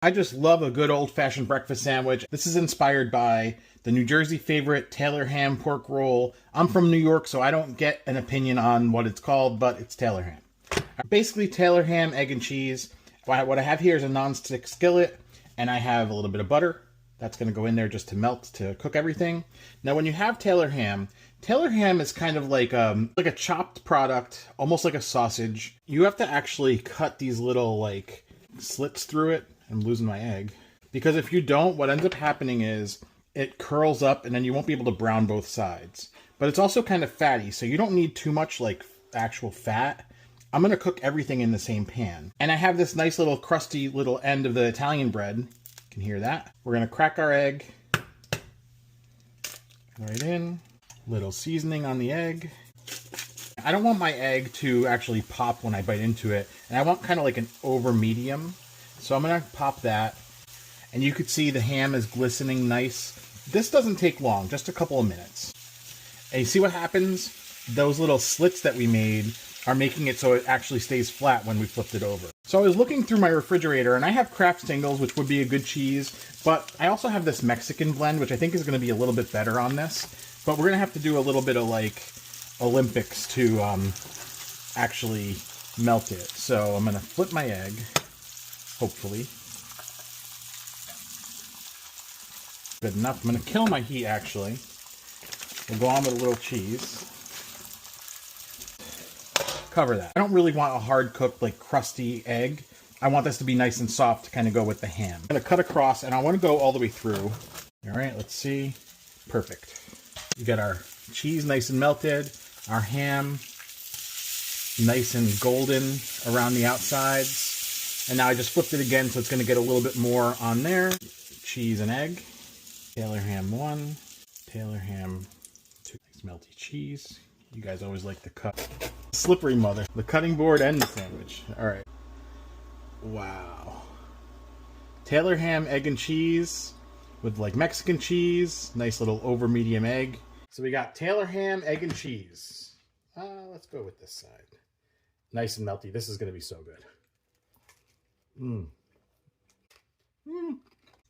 I just love a good old-fashioned breakfast sandwich. This is inspired by the New Jersey favorite Taylor ham pork roll. I'm from New York, so I don't get an opinion on what it's called, but it's Taylor ham. Basically, Taylor ham, egg and cheese. What I have here is a non-stick skillet, and I have a little bit of butter. That's going to go in there just to melt, to cook everything. Now, when you have Taylor ham is kind of like a chopped product, almost like a sausage. You have to actually cut these little like slits through it. I'm losing my egg. Because if you don't, what ends up happening is it curls up and then you won't be able to brown both sides. But it's also kind of fatty, so you don't need too much like actual fat. I'm going to cook everything in the same pan. And I have this nice little crusty little end of the Italian bread. You can hear that. We're going to crack our egg. Right in. Little seasoning on the egg. I don't want my egg to actually pop when I bite into it. And I want kind of like an over medium. So I'm going to pop that. And you could see the ham is glistening nice. This doesn't take long, just a couple of minutes. And you see what happens? Those little slits that we made are making it so it actually stays flat when we flipped it over. So I was looking through my refrigerator, and I have Kraft singles, which would be a good cheese, but I also have this Mexican blend, which I think is going to be a little bit better on this. But we're going to have to do a little bit of like Olympics to actually melt it. So I'm going to flip my egg, hopefully. Good enough. I'm going to kill my heat, actually. We'll go on with a little cheese. Cover that. I don't really want a hard-cooked, like, crusty egg. I want this to be nice and soft to kind of go with the ham. I'm going to cut across, and I want to go all the way through. All right, let's see. Perfect. We got our cheese nice and melted. Our ham nice and golden around the outsides. And now I just flipped it again, so it's going to get a little bit more on there. Cheese and egg. Taylor ham 1. Taylor ham 2. Nice melty cheese. You guys always like to cut. Slippery mother. The cutting board and the sandwich. All right. Wow. Taylor ham, egg and cheese with like Mexican cheese. Nice little over medium egg. So we got Taylor ham, egg and cheese. Let's go with this side. Nice and melty. This is going to be so good.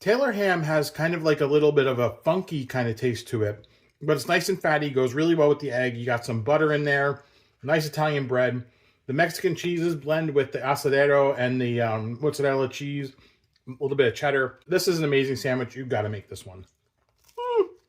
Taylor ham has kind of like a little bit of a funky kind of taste to it. But it's nice and fatty, goes really well with the egg. You got some butter in there, nice Italian bread. The Mexican cheeses blend with the asadero and the mozzarella cheese, a little bit of cheddar. This is an amazing sandwich. You've got to make this one.